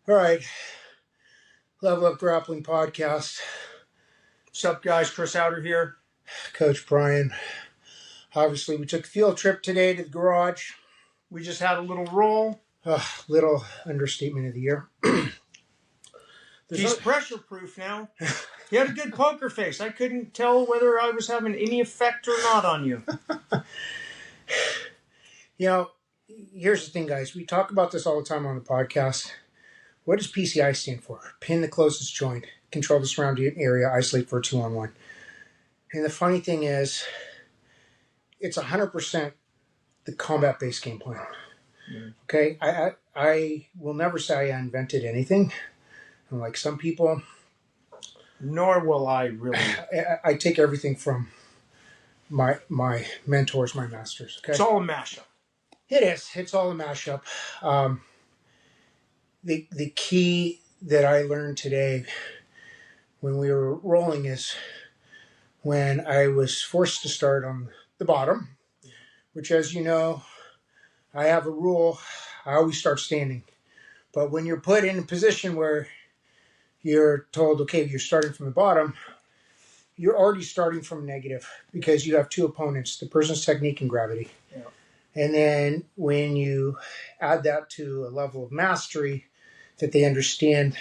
All right. Level Up Grappling Podcast. What's up, guys? Chris Haueter here. Coach Bryan. Obviously, we took a field trip today to the garage. We just had a little roll. Little understatement of the year. He's pressure proof now. He had a good poker face. I couldn't tell whether I was having any effect or not on you. You know, here's the thing, guys. We talk about this all the time on the podcast. What does PCI stand for? Pin the closest joint, control the surrounding area, isolate for a 2-on-1. And the funny thing is, it's 100% the combat-based game plan. Okay? I will never say I invented anything. Like some people, nor will I really. I take everything from my mentors, my masters. Okay, it's all a mashup. It is. It's all a mashup. The key that I learned today when we were rolling is when I was forced to start on the bottom, which, as you know, I have a rule. I always start standing, but when you're put in a position where you're told, okay, you're starting from the bottom, you're already starting from negative because you have two opponents, the person's technique and gravity. Yeah. And then when you add that to a level of mastery that they understand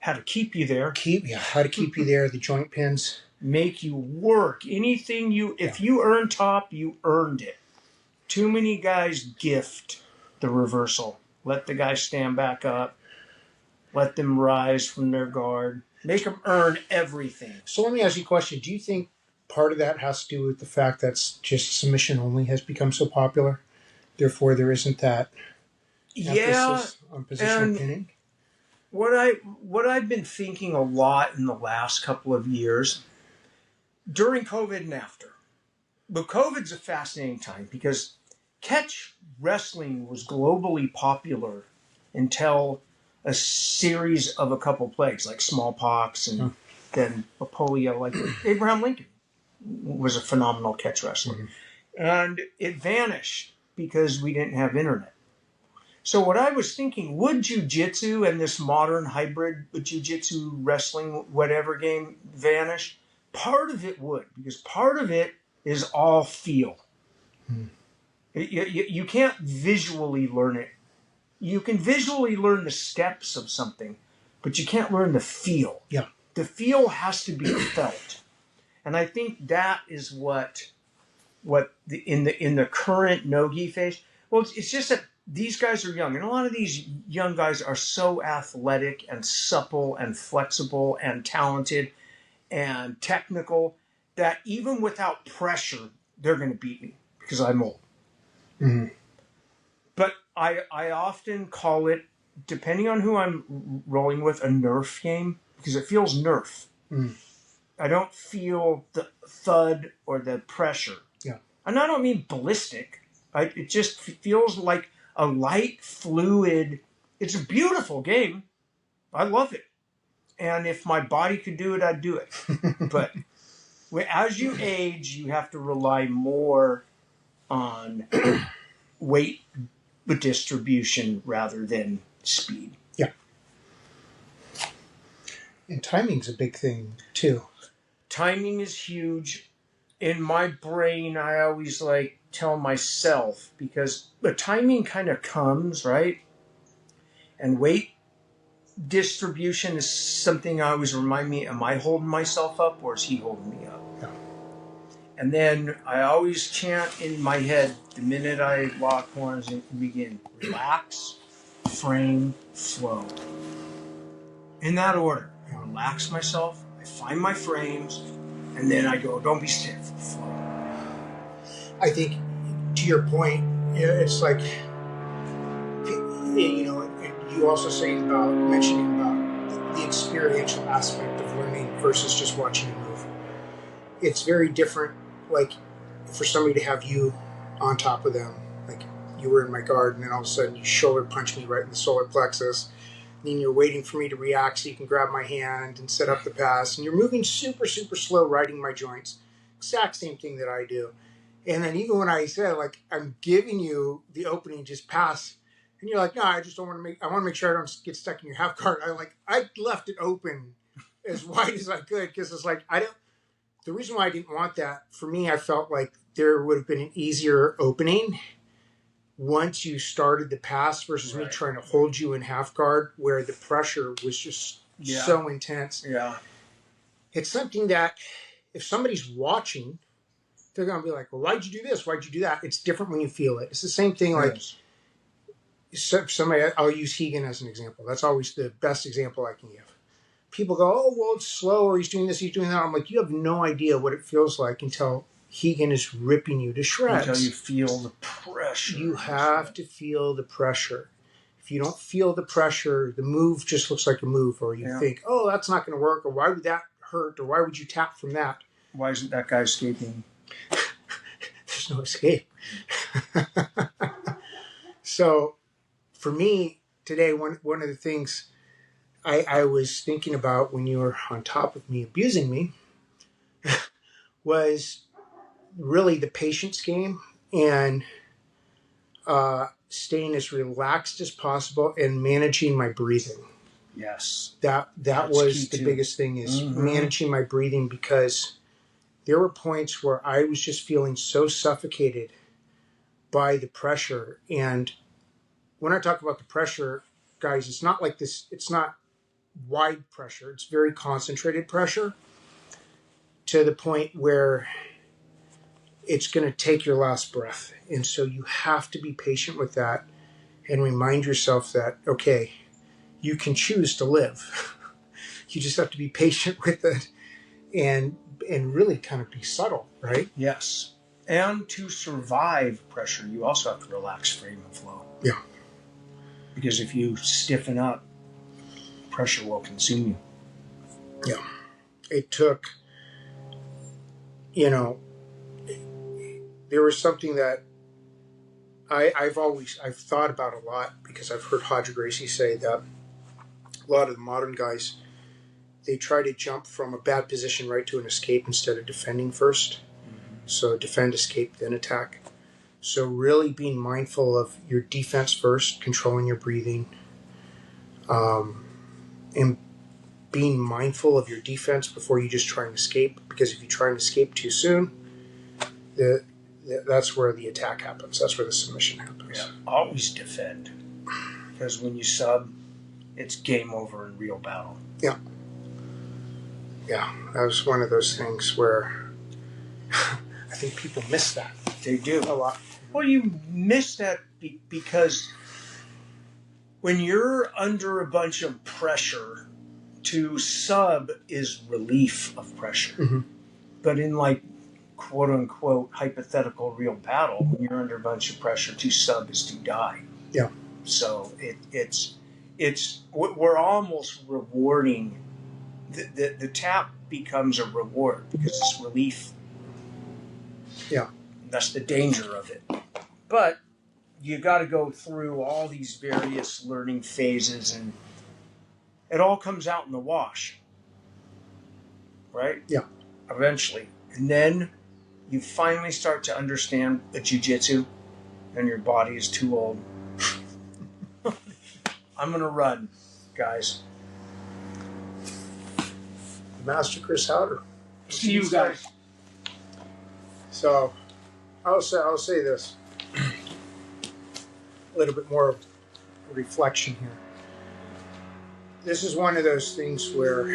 how to keep you there. How to keep you there, the joint pins. Make you work. Anything if you earn top, you earned it. Too many guys gift the reversal. Let the guy stand back up. Let them rise from their guard. Make them earn everything. So let me ask you a question. Do you think part of that has to do with the fact that just submission only has become so popular? Therefore, there isn't that emphasis on positional pinning? What I've been thinking a lot in the last couple of years, during COVID and after. But COVID's a fascinating time because catch wrestling was globally popular until a series of a couple plagues, like smallpox and then polio. Like Abraham Lincoln was a phenomenal catch wrestler. Mm-hmm. And it vanished because we didn't have internet. So what I was thinking, would jiu-jitsu and this modern hybrid jiu-jitsu wrestling whatever game vanish? Part of it would, because part of it is all feel. You can't visually learn it. You can visually learn the steps of something, but you can't learn the feel. Yeah. The feel has to be felt. And I think that is what in the current no-gi phase, well, it's just that these guys are young, and a lot of these young guys are so athletic and supple and flexible and talented and technical that even without pressure, they're going to beat me because I'm old. Mm-hmm. But I often call it, depending on who I'm rolling with, a nerf game because it feels nerf. Mm. I don't feel the thud or the pressure. Yeah. And I don't mean ballistic. It just feels like a light, fluid. It's a beautiful game. I love it. And if my body could do it, I'd do it. But as you age, you have to rely more on weight distribution rather than speed. Yeah. And timing's a big thing, too. Timing is huge. In my brain, I always tell myself, because the timing kind of comes, right? And weight distribution is something I always remind me, am I holding myself up or is he holding me up? Yeah. And then I always chant in my head the minute I lock horns and begin, relax, frame, flow. In that order. I relax myself, I find my frames, and then I go, don't be stiff, flow. I think, to your point, it's like, you also mentioning about the experiential aspect of learning versus just watching a move. It's very different, like, for somebody to have you on top of them, like you were in my guard, and then all of a sudden you shoulder punch me right in the solar plexus, and then you're waiting for me to react so you can grab my hand and set up the pass, and you're moving super, super slow, riding my joints. Exact same thing that I do. And then even when I said, I'm giving you the opening, just pass, And you're like, no, I just don't want to I want to make sure I don't get stuck in your half guard. I left it open as wide as I could because it's like, the reason why I didn't want that, for me, I felt like there would have been an easier opening once you started the pass versus me trying to hold you in half guard where the pressure was just so intense. Yeah. It's something that if somebody's watching, they're going to be like, well, why'd you do this? Why'd you do that? It's different when you feel it. It's the same thing. Like somebody, I'll use Hegan as an example. That's always the best example I can give. People go, oh, well, it's slow, or he's doing this, he's doing that. I'm like, you have no idea what it feels like until Hegan is ripping you to shreds. Until you feel the pressure. You have to feel the pressure. If you don't feel the pressure, the move just looks like a move, or you think, oh, that's not going to work, or why would that hurt, or why would you tap from that? Why isn't that guy escaping? There's no escape. So for me today, one of the things I was thinking about when you were on top of me abusing me was really the patience game and staying as relaxed as possible and managing my breathing. Yes. That was the biggest thing is managing my breathing, because there were points where I was just feeling so suffocated by the pressure. And when I talk about the pressure, guys, it's not like this, it's not wide pressure. It's very concentrated pressure to the point where it's going to take your last breath. And so you have to be patient with that and remind yourself that, okay, you can choose to live. You just have to be patient with it and really kind of be subtle, right? Yes. And to survive pressure, you also have to relax frame and flow. Yeah. Because if you stiffen up, pressure will consume you. Yeah. It took, there was something that I've thought about a lot, because I've heard Hodge Gracie say that a lot of the modern guys, they try to jump from a bad position right to an escape instead of defending first. So defend, escape, then attack. So really being mindful of your defense first, controlling your breathing, and being mindful of your defense before you just try and escape. Because if you try and escape too soon, that's where the attack happens. That's where the submission happens. Yeah. Always defend. Because when you sub, it's game over in real battle. Yeah. Yeah, that was one of those things where I think people miss that. They do. A lot. Well, you miss that because when you're under a bunch of pressure, to sub is relief of pressure. Mm-hmm. But in like quote unquote hypothetical real battle, when you're under a bunch of pressure, to sub is to die. Yeah. So we're almost rewarding. The tap becomes a reward because it's relief. Yeah. That's the danger of it. But you got to go through all these various learning phases, and it all comes out in the wash. Right? Yeah. Eventually. And then you finally start to understand the jiu-jitsu, and your body is too old. I'm going to run, guys. Master Chris Haueter. See you guys. So, I'll say this. A little bit more reflection here. This is one of those things where,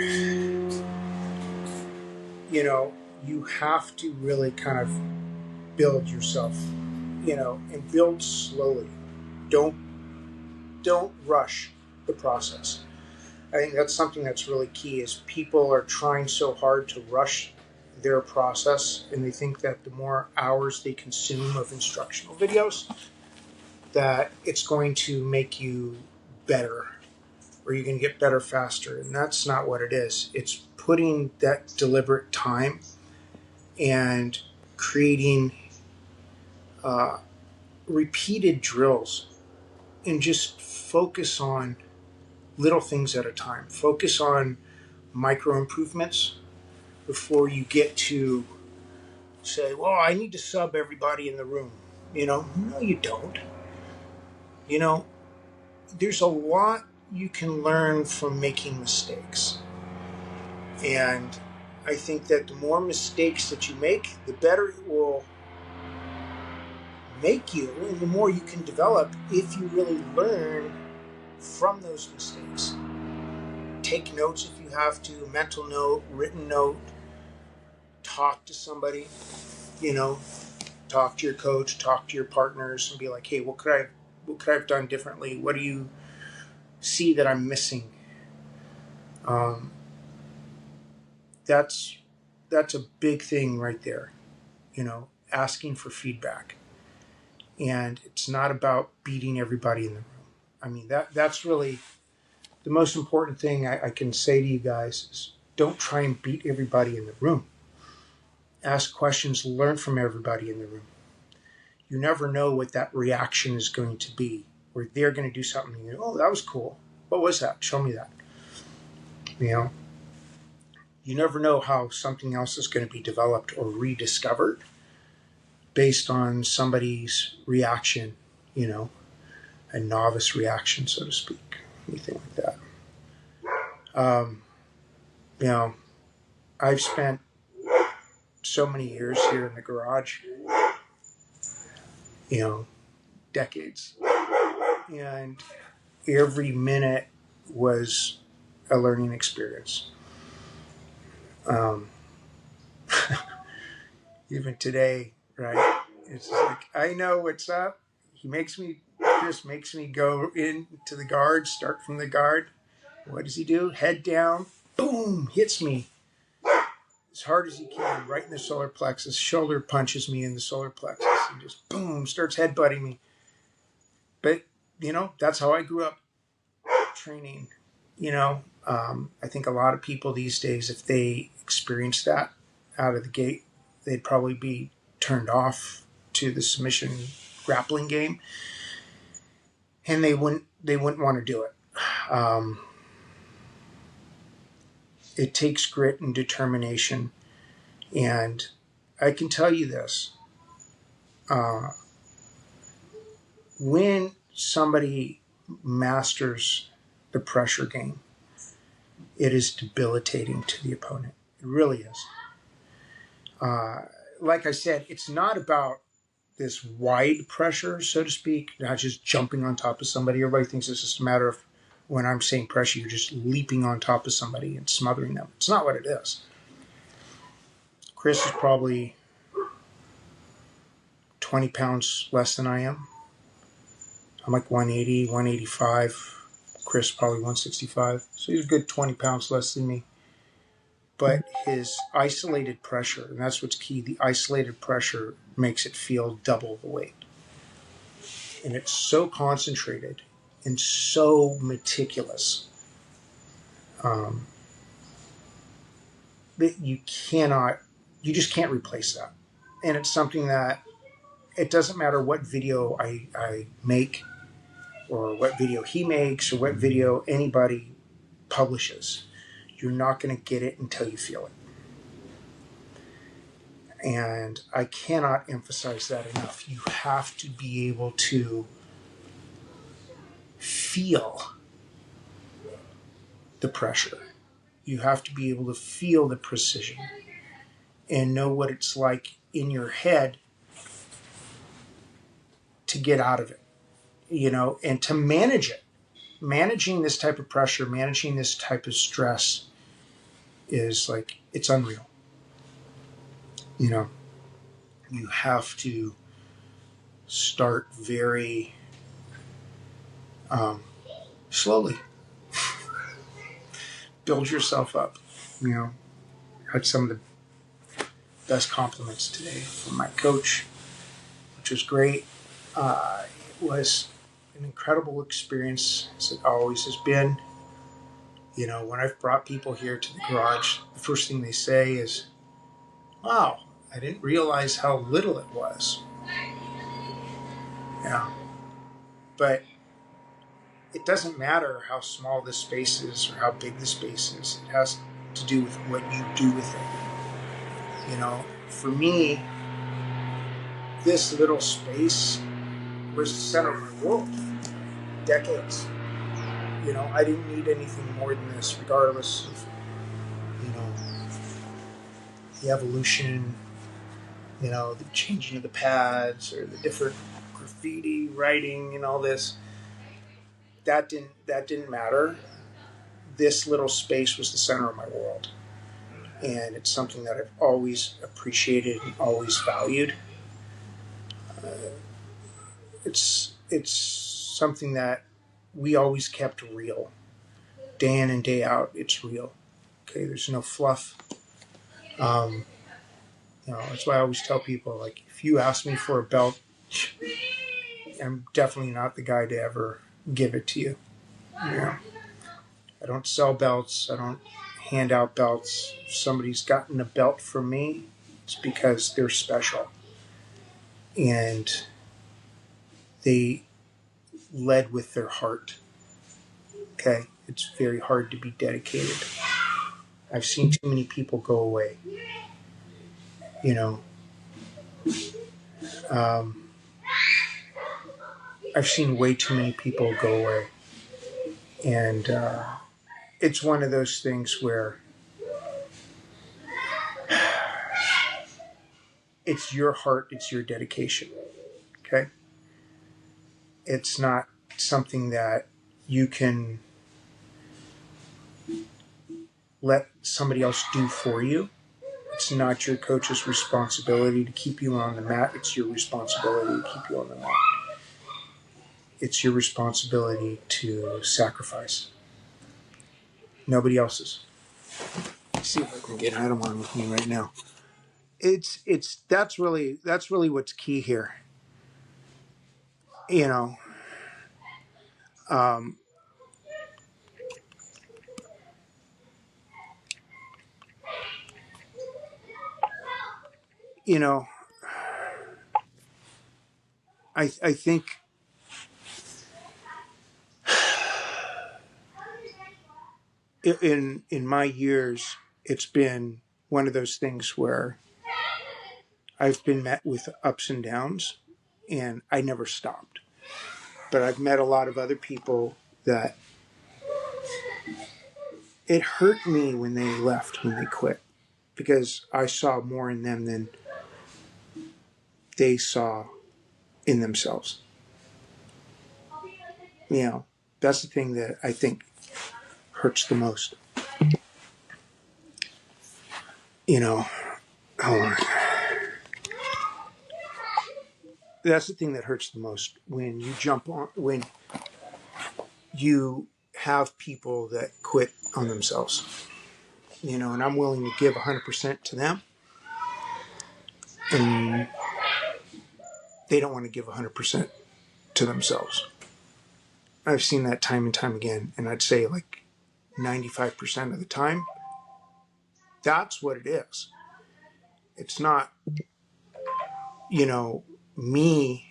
you have to really kind of build yourself, and build slowly. Don't rush the process. I think that's something that's really key, is people are trying so hard to rush their process, and they think that the more hours they consume of instructional videos, that it's going to make you better, or you're going to get better faster. And that's not what it is. It's putting that deliberate time and creating repeated drills, and just focus on little things at a time. Focus on micro improvements before you get to say, well, I need to sub everybody in the room. No, you don't. there's a lot you can learn from making mistakes. And I think that the more mistakes that you make, the better it will make you, and the more you can develop if you really learn from those mistakes. Take notes if you have to, mental note, written note, talk to somebody, you know, talk to your coach, talk to your partners, and be like, hey, what could I have done differently? What do you see that I'm missing? Um, that's a big thing right there, you know, asking for feedback. And it's not about beating everybody in the room. I mean, that's really the most important thing I can say to you guys is don't try and beat everybody in the room. Ask questions, learn from everybody in the room. You never know what that reaction is going to be, where they're going to do something and you go, oh, that was cool. What was that? Show me that. You know, you never know how something else is going to be developed or rediscovered based on somebody's reaction, you know, a novice reaction, so to speak, anything like that. You know, I've spent so many years here in the garage, you know, decades, and every minute was a learning experience. Even today, right? It's like, I know what's up. Chris makes me go into the guard, start from the guard. What does he do? Head down, boom, hits me as hard as he can, right in the solar plexus. Shoulder punches me in the solar plexus and just boom, starts headbutting me. But, you know, that's how I grew up training. You know, I think a lot of people these days, if they experience that out of the gate, they'd probably be turned off to the submission grappling game, and they wouldn't want to do it. It takes grit and determination, and I can tell you this: when somebody masters the pressure game, it is debilitating to the opponent. It really is. Like I said, it's not about this wide pressure, so to speak, not just jumping on top of somebody. Everybody thinks it's just a matter of when I'm saying pressure, you're just leaping on top of somebody and smothering them. It's not what it is. Chris is probably 20 pounds less than I am. I'm like 180, 185. Chris probably 165. So he's a good 20 pounds less than me. But his isolated pressure, and that's what's key, the isolated pressure makes it feel double the weight. And it's so concentrated and so meticulous that you just can't replace that. And it's something that it doesn't matter what video I make or what video he makes or what video anybody publishes. You're not going to get it until you feel it. And I cannot emphasize that enough. You have to be able to feel the pressure. You have to be able to feel the precision and know what it's like in your head to get out of it, you know, and to manage it. Managing this type of pressure, managing this type of stress is like, it's unreal. You know, you have to start very slowly. Build yourself up. You know, I had some of the best compliments today from my coach, which was great. It was an incredible experience, as it always has been. You know, when I've brought people here to the garage, the first thing they say is, wow, I didn't realize how little it was. Yeah. But it doesn't matter how small this space is or how big the space is. It has to do with what you do with it. You know, for me, this little space was the center of my world. decades. I didn't need anything more than this, regardless of, the evolution, the changing of the pads or the different graffiti writing and all this. That didn't matter. This little space was the center of my world, and it's something that I've always appreciated and always valued. It's something that we always kept real, day in and day out. It's real. Okay, there's no fluff. That's why I always tell people, like, if you ask me for a belt, I'm definitely not the guy to ever give it to you. I don't sell belts. I don't hand out belts. If somebody's gotten a belt from me, it's because they're special. And they led with their heart. Okay? It's very hard to be dedicated. I've seen too many people go away. I've seen way too many people go away. And it's one of those things where it's your heart, it's your dedication. Okay? It's not something that you can let somebody else do for you. It's not your coach's responsibility to keep you on the mat. It's your responsibility to keep you on the mat. It's your responsibility to sacrifice. Nobody else's. Let's see if I can get Adam on with me right now. That's really what's key here. I think in my years, it's been one of those things where I've been met with ups and downs, and I never stopped. But I've met a lot of other people that it hurt me when they left, when they quit, because I saw more in them than they saw in themselves. That's the thing that I think hurts the most. Hold on. That's the thing that hurts the most, when you jump on, when you have people that quit on themselves. And I'm willing to give 100% to them, and they don't want to give 100% to themselves. I've seen that time and time again, and I'd say like 95% of the time, that's what it is. It's not, me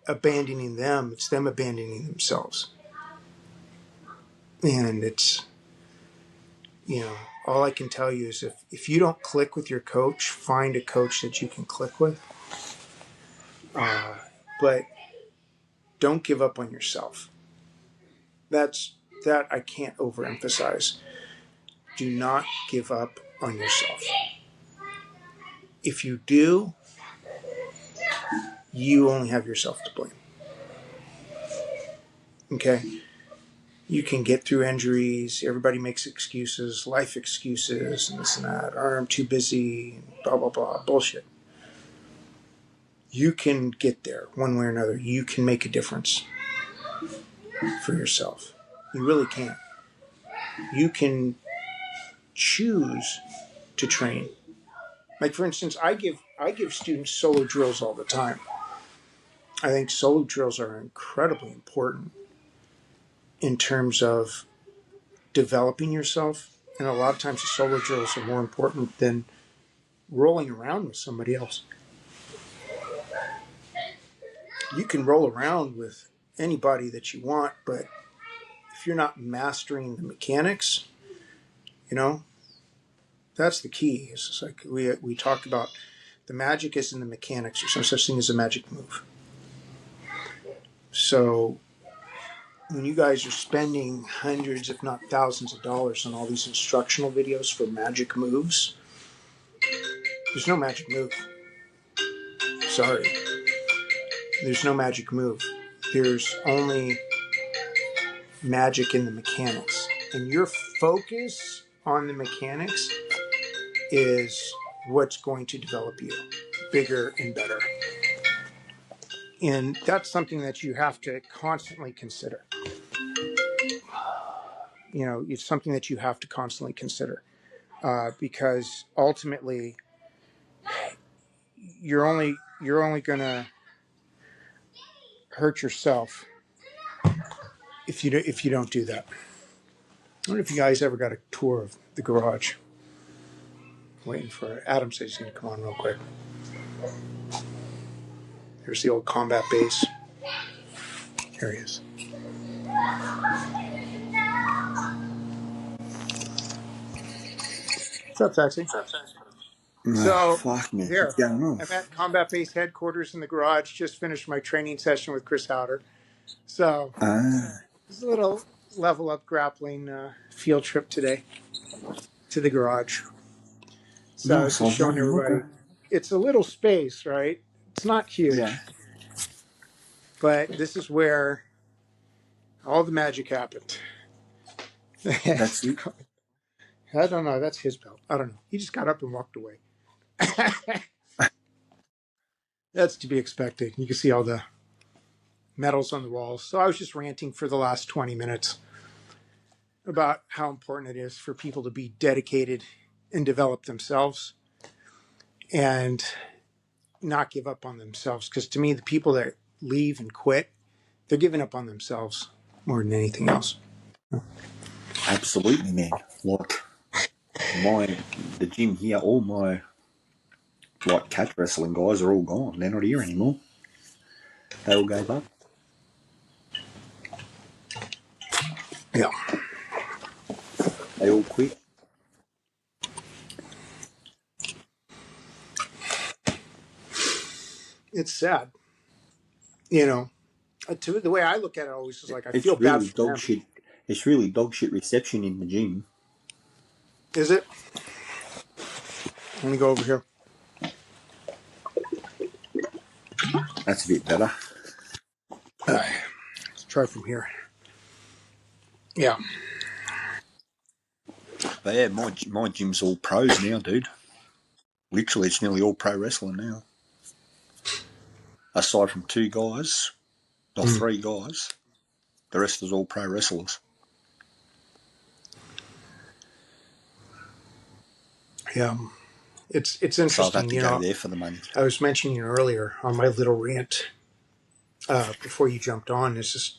abandoning them. It's them abandoning themselves. And it's, all I can tell you is if you don't click with your coach, find a coach that you can click with. But don't give up on yourself. That I can't overemphasize. Do not give up on yourself. If you do, you only have yourself to blame. Okay? You can get through injuries. Everybody makes excuses, life excuses, and this and that. Or I'm too busy, blah, blah, blah. Bullshit. You can get there one way or another. You can make a difference for yourself. You really can. You can choose to train. Like, for instance, I give students solo drills all the time. I think solo drills are incredibly important in terms of developing yourself. And a lot of times the solo drills are more important than rolling around with somebody else. You can roll around with anybody that you want, but if you're not mastering the mechanics, that's the key. It's just like we talked about, the magic is in the mechanics. There's no such thing as a magic move. So when you guys are spending hundreds, if not thousands of dollars on all these instructional videos for magic moves, there's no magic move. Sorry. There's no magic move. There's only magic in the mechanics. And your focus on the mechanics is what's going to develop you bigger and better. And that's something that you have to constantly consider. You know, it's something that you have to constantly consider because ultimately you're only going to hurt yourself if you don't do that. I wonder if you guys ever got a tour of the garage. Waiting for Adam says he's going to come on real quick. Here's the old combat base. Here he is. What's up, Taxi? So Fuck me. What's there, going on? I'm at combat base headquarters in the garage. Just finished my training session with Chris Haueter. So Ah, it's a little level up grappling field trip today to the garage. So I was nice. I just was showing having a look. everybody. It's a little space, right? It's not Yeah, huge, but this is where all the magic happened. that's it. I don't know. That's his belt. I don't know. He just got up and walked away. That's to be expected. You can see all the medals on the walls. So I was just ranting for the last 20 minutes about how important it is for people to be dedicated and develop themselves and not give up on themselves. Because to me, the people that leave and quit, they're giving up on themselves more than anything else. Absolutely, man. Like the gym here, all my catch wrestling guys are all gone. They're not here anymore. They all gave up. Yeah. They all quit. It's sad. You know, the way I look at it always is like, I feel It's bad really for dog them. shit. It's really dog shit reception in the gym. Is it? Let me go over here. That's a bit better. Let's try from here. Yeah. But yeah, my gym's all pros now, dude. Literally, it's nearly all pro wrestling now. Aside from two guys, or three guys, the rest is all pro wrestlers. Yeah. It's So I've had interesting. to You go know, there for the money. I was mentioning earlier on my little rant before you jumped on. It's just,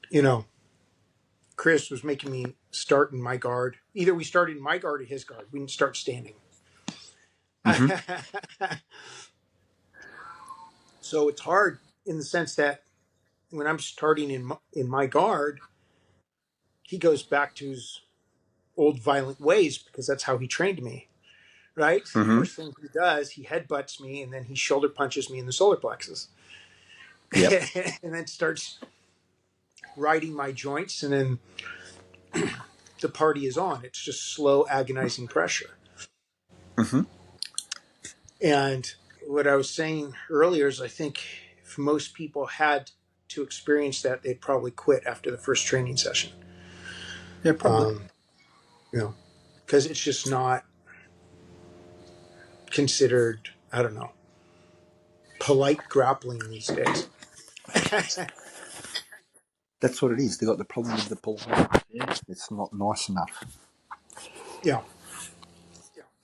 you know, Chris was making me start in my guard. Either we started in my guard or his guard. We didn't start standing. Mm-hmm. So it's hard in the sense that when I'm starting in my guard, he goes back to his old violent ways because that's how he trained me. Right? So the Mm-hmm. first thing he does, he headbutts me and then he shoulder punches me in the solar plexus. Yep. And then starts riding my joints, and then the party is on. It's just slow, agonizing pressure. Mm-hmm. And what I was saying earlier is I think if most people had to experience that, they'd probably quit after the first training session. Yeah, probably. You know, because it's just not considered, I don't know, polite grappling these days. That's what it is. They got the problem with the pull. Yeah. It's not nice enough. Yeah,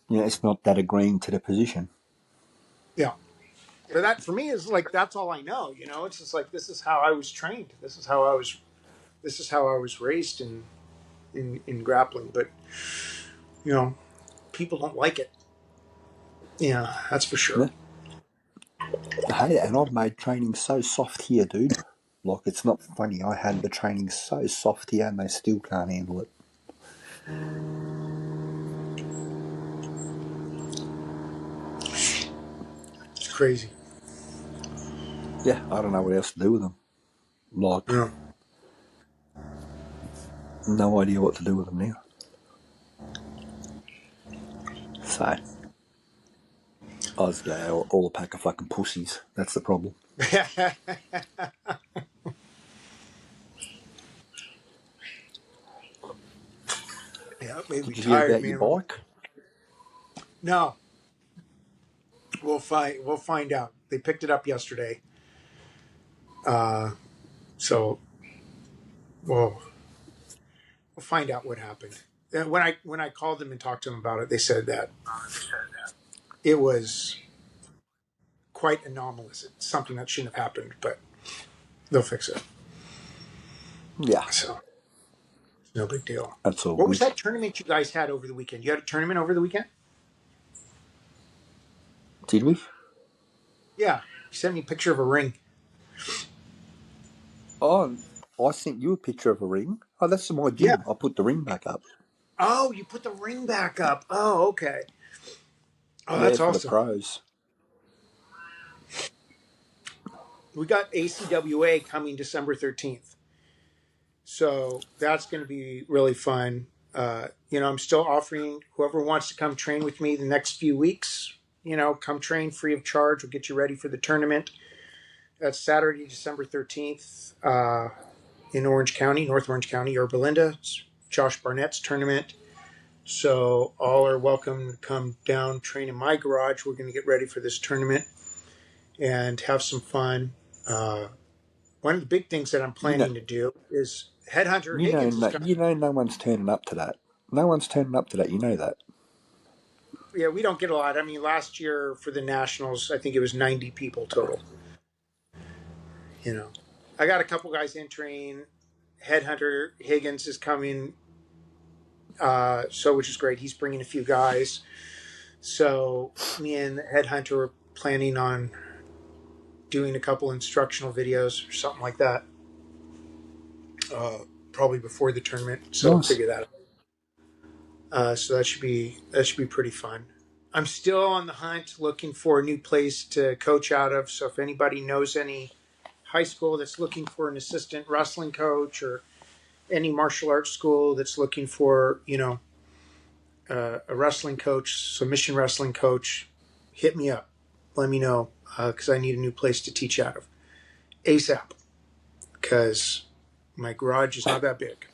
Yeah, it's not that agreeing to the position. yeah. But that for me is like that's all I know. You know, it's just like this is how I was trained. This is how I was raised in grappling. But you know, people don't like it. Yeah, that's for sure. Yeah. Hey, and I've made training so soft here, dude. Like, it's not funny. I had the training so soft here and they still can't handle it. It's crazy. Yeah, I don't know what else to do with them. Like, Yeah. no idea what to do with them now. So, I was all a pack of fucking pussies. That's the problem. Yeah, made me Did you hear tired, about your man. bike? No, we'll find out. They picked it up yesterday. So we'll find out what happened. When I called them and talked to them about it, they said that it was quite anomalous. It's something that shouldn't have happened, but they'll fix it. Yeah, So no big deal. that's all What was good. that tournament you guys had over the weekend? You had a tournament over the weekend? Did we? Yeah. You sent me a picture of a ring. Oh, I sent you a picture of a ring. Oh, that's my Yeah. gym. I put the ring back up. Oh, you put the ring back up. Oh, okay. Oh, Yeah, that's for the awesome. pros. We got ACWA coming December 13th. So that's going to be really fun. I'm still offering whoever wants to come train with me the next few weeks, come train free of charge. We'll get you ready for the tournament. That's Saturday, December 13th in Orange County, North Orange County, Yorba Linda. It's Josh Barnett's tournament. So all are welcome to come down, train in my garage. We're going to get ready for this tournament and have some fun. One of the big things that I'm You know, planning to do is Headhunter Higgins is coming. no one's turning up to that. No one's turning up to that. You know that. Yeah, we don't get a lot. I mean, last year for the Nationals, I think it was 90 people total. I got a couple guys entering. Headhunter Higgins is coming, which is great. He's bringing a few guys. So me and Headhunter are planning on doing a couple instructional videos or something like that, probably before the tournament. So Nice. figure that out. So that should be pretty fun. I'm still on the hunt looking for a new place to coach out of. So if anybody knows any high school that's looking for an assistant wrestling coach or any martial arts school that's looking for, a wrestling coach, submission wrestling coach, hit me up. Let me know because I need a new place to teach out of ASAP because my garage is not that big.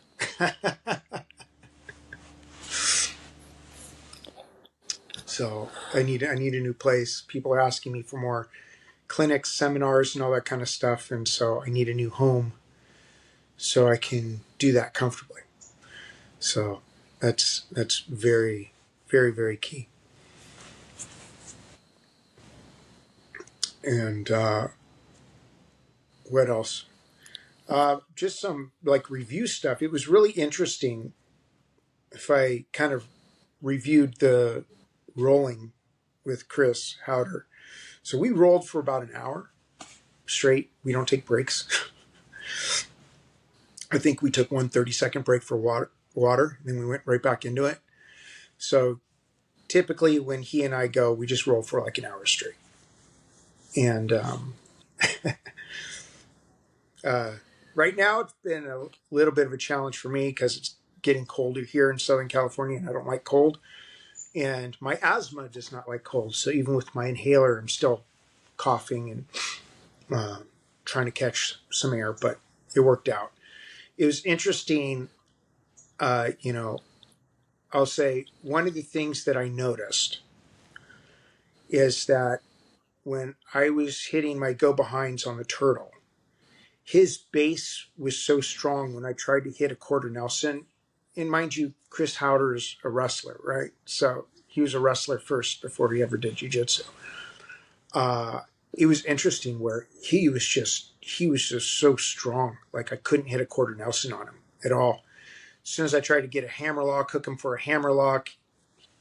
So I need a new place. People are asking me for more clinics, seminars, and all that kind of stuff, and so I need a new home so I can do that comfortably. So that's very, very, very key. And what else? Just some like review stuff. It was really interesting. If I kind of reviewed the rolling with Chris Haueter, so we rolled for about an hour straight. We don't take breaks. I think we took one 30-second break for water, and then we went right back into it. So typically when he and I go, we just roll for like an hour straight. And right now it's been a little bit of a challenge for me because it's getting colder here in Southern California, and I don't like cold. And my asthma does not like cold. So even with my inhaler, I'm still coughing and trying to catch some air, but it worked out. It was interesting. I'll say one of the things that I noticed is that when I was hitting my go behinds on the turtle, his base was so strong when I tried to hit a quarter Nelson. And mind you, Chris Haueter is a wrestler, right? So he was a wrestler first before he ever did jiu-jitsu. It was interesting where he was just so strong. Like I couldn't hit a quarter Nelson on him at all. As soon as I tried to get a hammerlock, hook him for a hammerlock,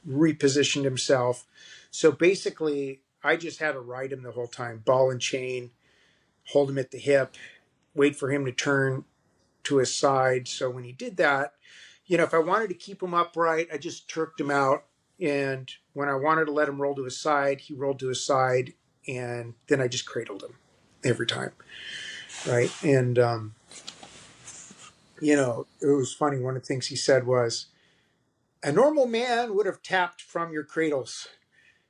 repositioned himself. So basically, I just had to ride him the whole time, ball and chain, hold him at the hip, wait for him to turn to his side. So when he did that, if I wanted to keep him upright, I just jerked him out. And when I wanted to let him roll to his side, he rolled to his side, and then I just cradled him. every time, right? And you know, it was funny. One of the things he said was, "A normal man would have tapped from your cradles."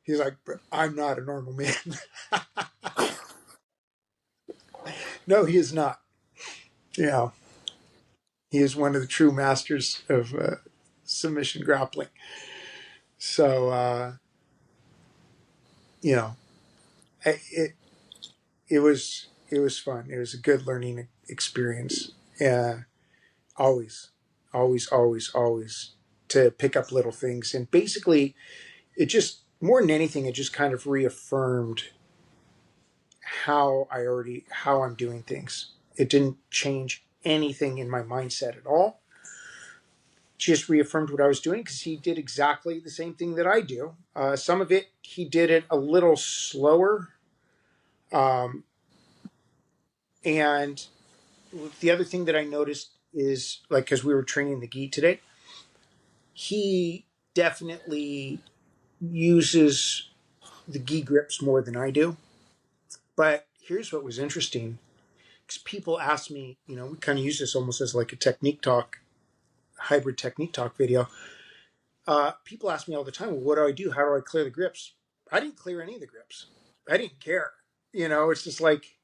He's like, "But I'm not a normal man." No, he is not. You know, he is one of the true masters of submission grappling. So, you know, it it was fun. It was a good learning experience. Always, always to pick up little things, and basically, it just more than anything, it just kind of reaffirmed how I'm doing things. It didn't change anything in my mindset at all. Just reaffirmed what I was doing because he did exactly the same thing that I do. Some of it he did it a little slower, um, and the other thing that I noticed is like because we were training the gi today, he definitely uses the gi grips more than I do. But here's what was interesting because people ask me, you know, we kind of use this almost as like a technique talk, hybrid technique talk video. People ask me all the time, well, what do I do? How do I clear the grips? I didn't clear any of the grips. I didn't care. You know, it's just like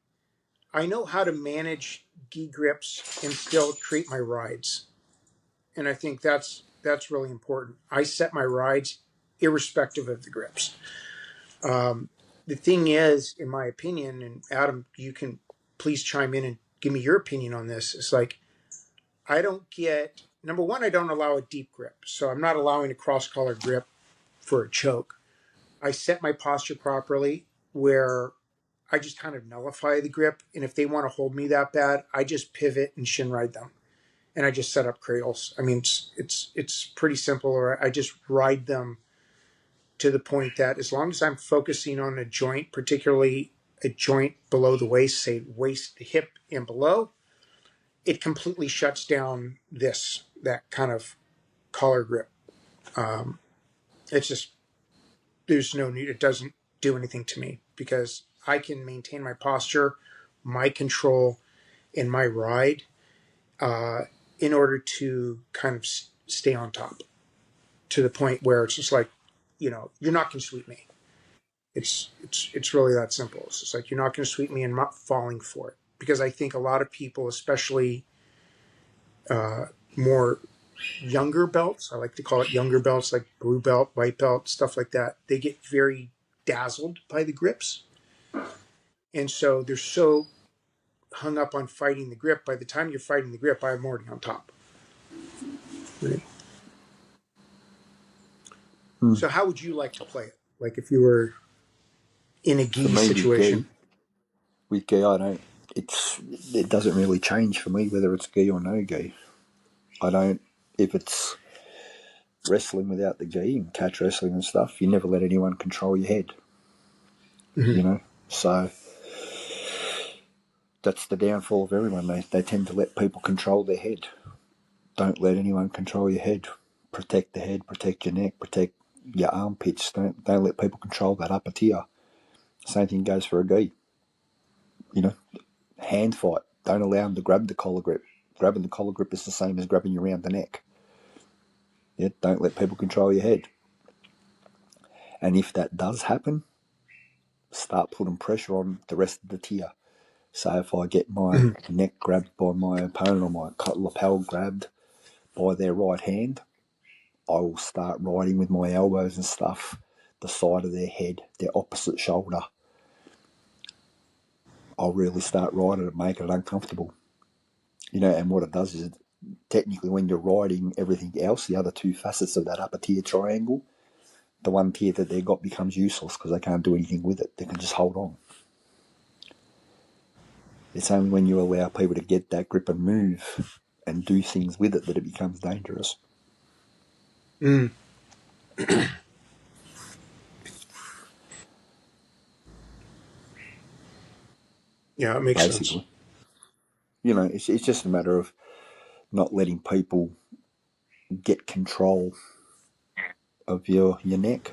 I know how to manage gi grips and still create my rides. And I think that's really important. I set my rides irrespective of the grips. The thing is, in my opinion, and Adam, you can please chime in and give me your opinion on this. It's like I don't get number one, I don't allow a deep grip. So I'm not allowing a cross collar grip for a choke. I set my posture properly where I just kind of nullify the grip. And if they want to hold me that bad, I just pivot and shin ride them. And I just set up cradles. I mean, it's pretty simple. Or I just ride them to the point that as long as I'm focusing on a joint, particularly a joint below the waist, say waist, hip, and below, it completely shuts down that kind of collar grip. It's just there's no need. It doesn't do anything to me because I can maintain my posture, my control, and my ride in order to kind of stay on top to the point where it's just like, you know, you're not going to sweep me. It's really that simple. It's just like you're not going to sweep me and I'm not falling for it because I think a lot of people, especially more younger belts, I like to call it younger belts, like blue belt, white belt, stuff like that. They get very dazzled by the grips, and so they're so hung up on fighting the grip. By the time you're fighting the grip, I'm already on top. Right. Hmm. So how would you like to play it? Like if you were in a For gi me, situation? with gi, I don't. It doesn't really change for me whether it's gi or no gi. I don't. If it's wrestling without the gi and catch wrestling and stuff, you never let anyone control your head. Mm-hmm. You know, so that's the downfall of everyone. They tend to let people control their head. Don't let anyone control your head. Protect the head. Protect your neck. Protect your armpits. Don't let people control that upper tier. Same thing goes for a gi. You know, hand fight. Don't allow them to grab the collar grip. Grabbing the collar grip is the same as grabbing you around the neck. Yeah, don't let people control your head. And if that does happen, start putting pressure on the rest of the tier. So if I get my Mm-hmm. neck grabbed by my opponent or my lapel grabbed by their right hand, I will start riding with my elbows and stuff the side of their head, their opposite shoulder. I'll really start riding it, make it uncomfortable. You know, and what it does is technically when you're riding everything else, the other two facets of that upper tier triangle, the one tier that they got becomes useless because they can't do anything with it. They can just hold on. It's only when you allow people to get that grip and move and do things with it that it becomes dangerous. Mm. Yeah, it makes sense. Basically, you know, it's just a matter of not letting people get control of your neck.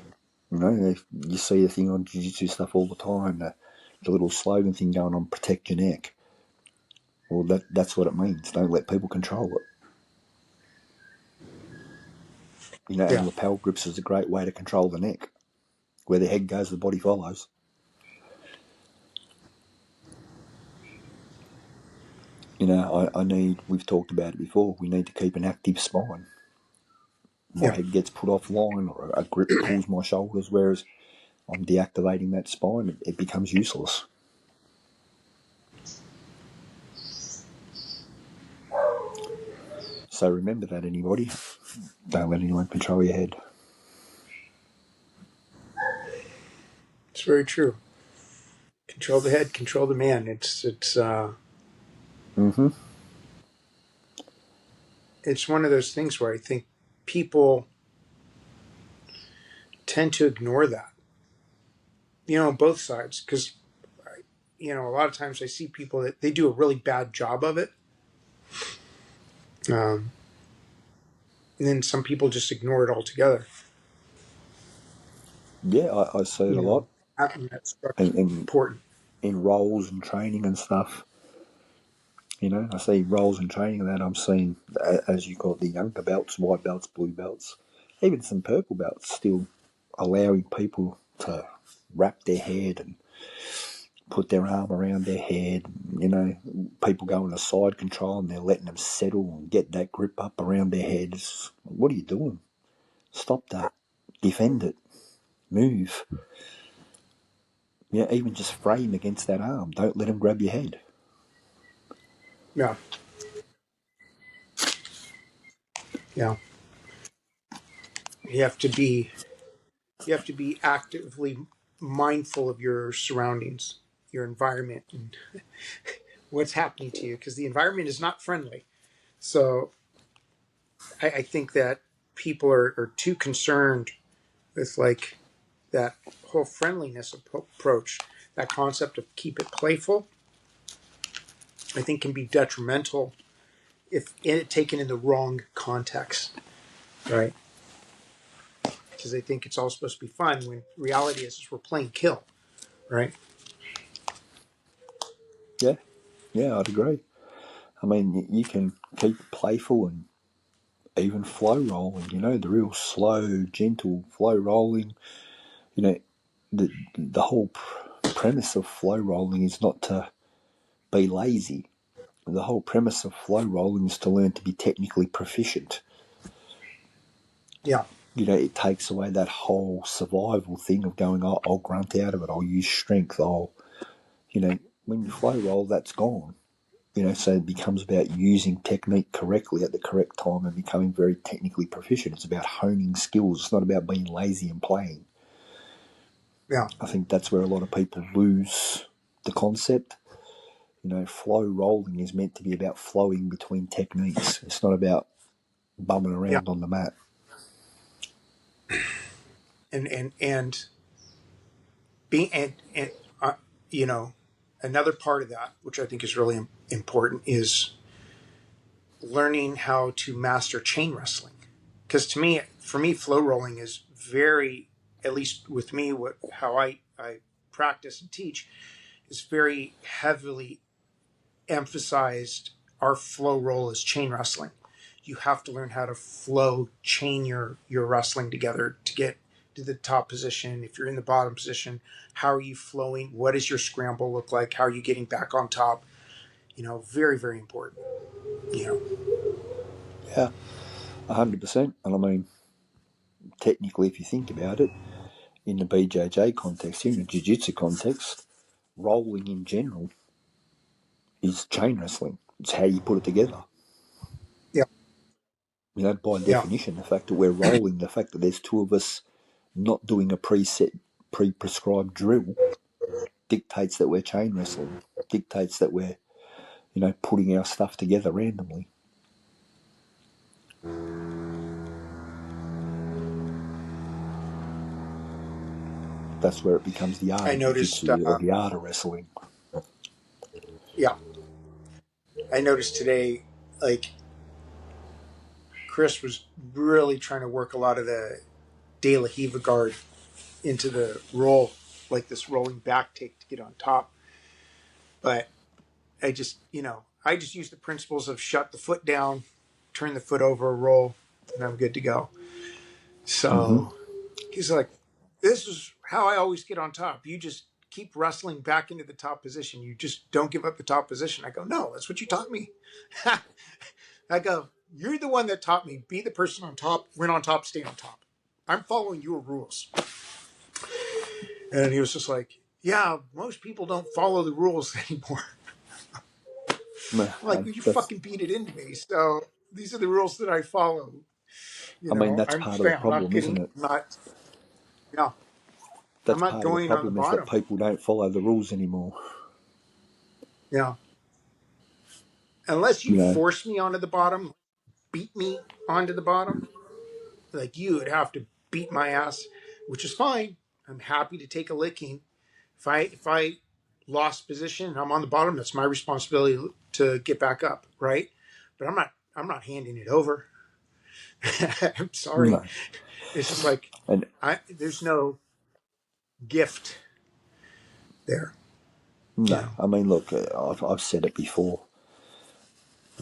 You know, you see the thing on jiu-jitsu stuff all the time. the little slogan thing going on, protect your neck. Well, that's what it means. Don't let people control it. Yeah. And lapel grips is a great way to control the neck. Where the head goes, the body follows. We've talked about it before, we need to keep an active spine. My Yeah. head gets put offline or a grip pulls my shoulders, whereas I'm deactivating that spine, it becomes useless. So remember that, anybody. Don't let anyone control your head. It's very true. Control the head, control the man. Mm-hmm. It's one of those things where I think people tend to ignore that, on both sides. Because, a lot of times I see people that they do a really bad job of it. Um, and then some people just ignore it altogether. Yeah, I see it a lot. Having that structure is And important. in roles and training and stuff. I see roles and training that I'm seeing, as you call it, the younger belts, white belts, blue belts, even some purple belts, still allowing people to wrap their head and put their arm around their head. People go into side control and they're letting them settle and get that grip up around their heads. What are you doing? Stop that. Defend it. Move. Even just frame against that arm. Don't let them grab your head. Yeah. Yeah. You have to be actively mindful of your surroundings, your environment, and what's happening to you, because the environment is not friendly. So I think that people are too concerned with like that whole friendliness approach. That concept of keep it playful, I think, can be detrimental if taken in the wrong context, right? Because I think it's all supposed to be fun when reality is we're playing kill, right? Yeah, yeah, I'd agree. I mean, you can keep it playful and even flow rolling, the real slow, gentle flow rolling. You know, the whole premise of flow rolling is not to be lazy. The whole premise of flow rolling is to learn to be technically proficient. Yeah, It takes away that whole survival thing of going, oh, I'll grunt out of it, I'll use strength, when you flow roll, that's gone. So it becomes about using technique correctly at the correct time and becoming very technically proficient. It's about honing skills. It's not about being lazy and playing. yeah, I think that's where a lot of people lose the concept. Flow rolling is meant to be about flowing between techniques. It's not about bumming yeah. around on the mat. And being and you know another part of that, which I think is really important, is learning how to master chain wrestling. Because for me, flow rolling is very, at least with me, what how I practice and teach is very heavily emphasized. Our flow roll is chain wrestling. You have to learn how to flow chain your wrestling together to get to the top position. If you're in the bottom position, how are you flowing? What does your scramble look like? How are you getting back on top? Very, very important. You know, Yeah, 100%. And I mean, technically, if you think about it, in the BJJ context, in the Jiu-Jitsu context, rolling in general is chain wrestling. It's how you put it together. yeah, By yeah, definition, the fact that we're rolling, the fact that there's two of us not doing a preset, pre-prescribed drill dictates that we're chain wrestling, dictates that we're, putting our stuff together randomly. That's where it becomes the art I of noticed. jiu-jitsu or the art of wrestling. Yeah, I noticed today. Like Chris was really trying to work a lot of the De La Hiva guard into the roll, like this rolling back take to get on top. But I just, I just use the principles of shut the foot down, turn the foot over, roll, and I'm good to go. Mm-hmm. So he's like, this is how I always get on top. You just keep wrestling back into the top position. You just don't give up the top position. I go, no, that's what you taught me. I go, you're the one that taught me. Be the person on top, win on top, stay on top. I'm following your rules. And he was just like, yeah, most people don't follow the rules anymore. I'm like, well, you That's, fucking beat it into me. So these are the rules that I follow. I mean, that's I'm part of the staying. I'm not problem, isn't getting, it? yeah, I'm That's not part of the going on the problem is that bottom. people don't follow the rules anymore. Yeah. Unless you You know, force me onto the bottom, beat me onto the bottom, like you would have to beat my ass, which is fine. I'm happy to take a licking. If I lost position and I'm on the bottom, that's my responsibility to get back up, right? But I'm not handing it over. I'm sorry. no, It's just like and there's no gift there, you no, know. I mean, look, I've said it before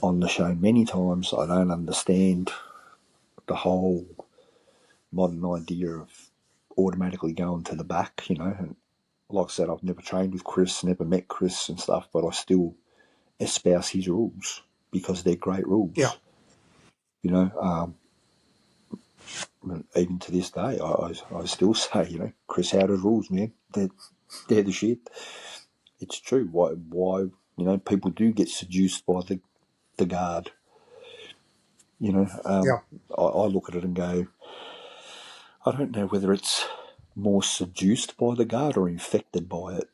on the show many times. I don't understand the whole modern idea of automatically going to the back. And like I said, I've never trained with Chris, never met Chris and stuff, but I still espouse his rules because they're great Yeah. rules. You know, even to this day, I still say, Chris Haueter's rules, man, they're the shit. It's true. Why people do get seduced by the guard. Yeah. I look at it and go, I don't know whether it's more seduced by the guard or infected by it.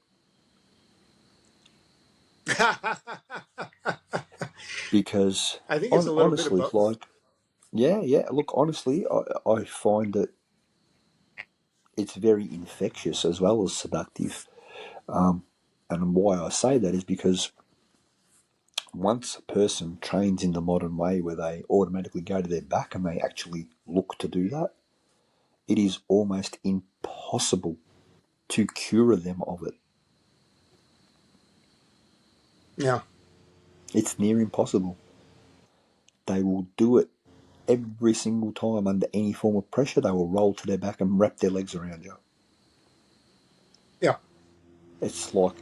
Because I think it's a little bit of honestly, both. yeah. Look, honestly, I find that it's very infectious as well as seductive. And why I say that is because once a person trains in the modern way where they automatically go to their back and they actually look to do that, it is almost impossible to cure them of it. Yeah. It's near impossible. They will do it every single time under any form of pressure. They will roll to their back and wrap their legs around you. Yeah. It's like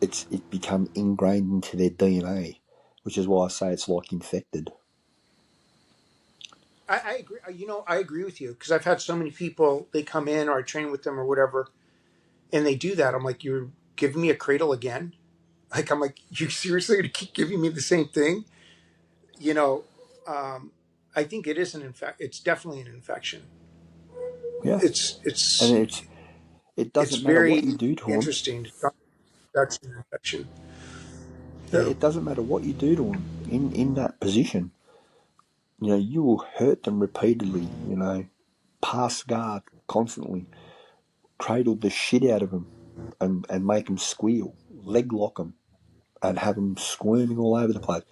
it become ingrained into their DNA, which is why I say it's like infected. I agree. I agree with you because I've had so many people. They come in, or I train with them, or whatever, and they do that. I'm like, you're giving me a cradle again. Like, I'm like, you seriously going to keep giving me the same thing? You know, um, I think it is It's definitely an infection. Yeah, It's and it's it it's doesn't matter what very you do to them. interesting. That's an infection. Yeah, Yeah. it doesn't matter what you do to them in that position. You will hurt them repeatedly. Pass guard constantly, cradle the shit out of them, and make them squeal, leg lock them, and have them squirming all over the place.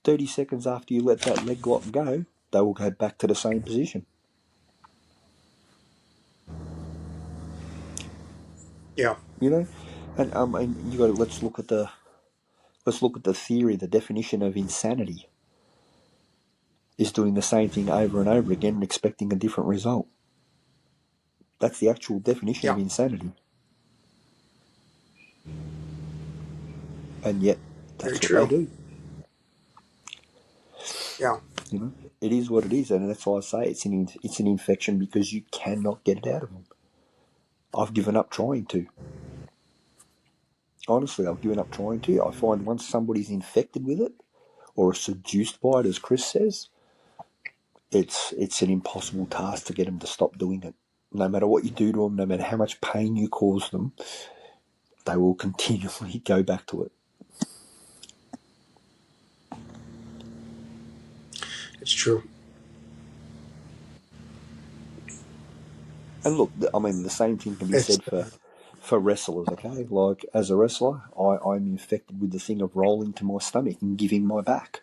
30 seconds after you let that leg lock go, they will go back to the same position. Yeah. You know, and you got to let's look at the theory, the definition of insanity is doing the same thing over and over again and expecting a different result. That's the actual definition of Yeah. insanity, and yet Very that's what they true. do. Yeah. It is what it is, and that's why I say it's an infection because you cannot get it out of them. I've given up trying to. Honestly, I've given up trying to. I find once somebody's infected with it or seduced by it, as Chris says, it's an impossible task to get them to stop doing it. No matter what you do to them, no matter how much pain you cause them, they will continually go back to it. It's true. And look, I mean, the same thing can be It's said for wrestlers, okay? Like, as a wrestler, I'm infected with the thing of rolling to my stomach and giving my back.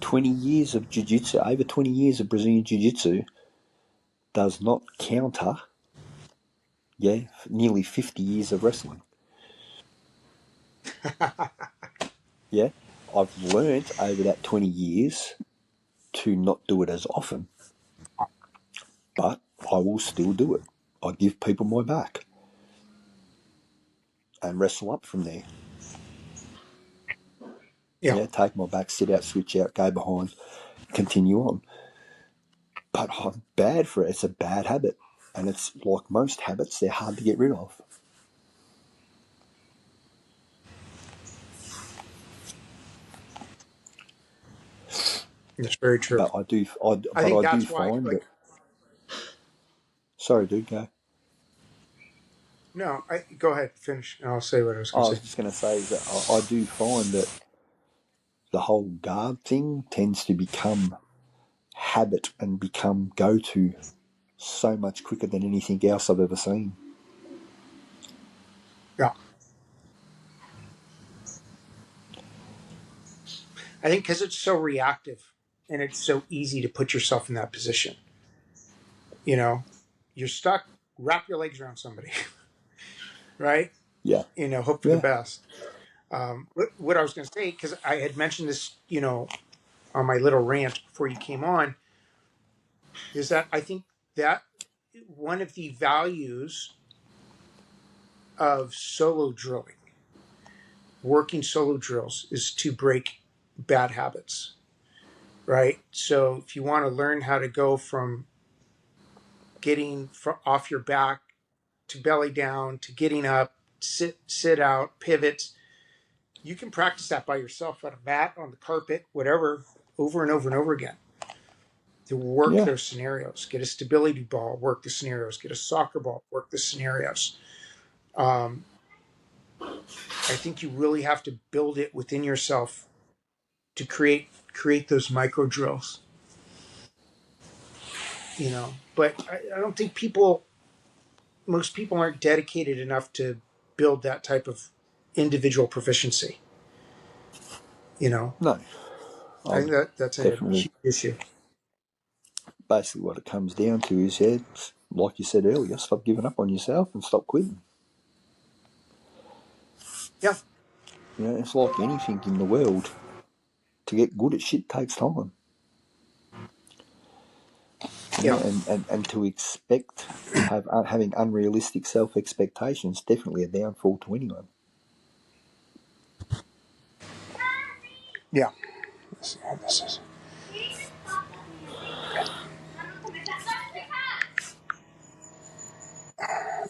20 years of jiu-jitsu, over 20 years of Brazilian jiu-jitsu does not counter Yeah, nearly 50 years of wrestling. Yeah, I've learnt over that 20 years to not do it as often, but I will still do it. I give people my back and wrestle up from there. Yeah. Yeah, take my back, sit out, switch out, go behind, continue on. But I'm bad for it. It's a bad habit. And it's like most habits, they're hard to get rid of. That's very true. But I do, I but think I do that's why, find that. like, Sorry, dude, go. no, go ahead, finish, and I'll say what I was I going to was say. just going to say is that I do find that the whole guard thing tends to become habit and become go to so much quicker than anything else I've ever seen. Yeah. I think because it's so reactive and it's so easy to put yourself in that position. You know, you're stuck, wrap your legs around somebody, right? Yeah, Hope for the yeah, best. What I was going to say, because I had mentioned this, on my little rant before you came on, is that I think that one of the values of solo drilling, working solo drills, is to break bad habits, right? So if you want to learn how to go from getting off your back to belly down to getting up, sit out, pivots, you can practice that by yourself on a mat, on the carpet, whatever, over and over and over again to work yeah, those scenarios. Get a stability ball, work the scenarios. Get a soccer ball, work the scenarios. Um, I think you really have to build it within yourself to create those micro drills. But I don't think most people aren't dedicated enough to build that type of individual proficiency. You know, no, I I'll think that's a definitely. huge issue. Basically, what it comes down to is, yeah, like you said earlier, stop giving up on yourself and stop quitting. Yeah, It's like anything in the world. To get good at shit takes time. yeah, And to expect having unrealistic self expectations definitely a downfall to anyone. yeah. Let's see how this is.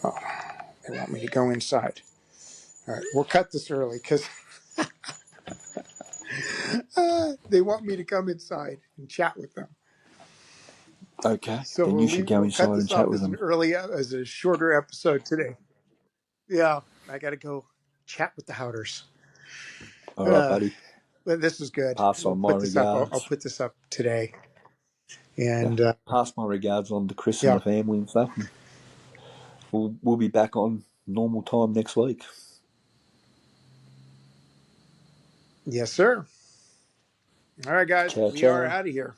Oh, they want me to go inside. All right, we'll cut this early because they want me to come inside and chat with them. Okay, So then you should go we'll cut inside and this chat off with as them. as a shorter episode today. Yeah, I got to go chat with the Houters. All right, Uh, buddy. but this was good. Pass We'll on my put this up. I'll regards. put this up today. Yeah, And pass my regards on to Chris and yeah, the family and stuff. And we'll be back on normal time next week. yes, sir. All right, guys, Ciao, we are ciao. out of here.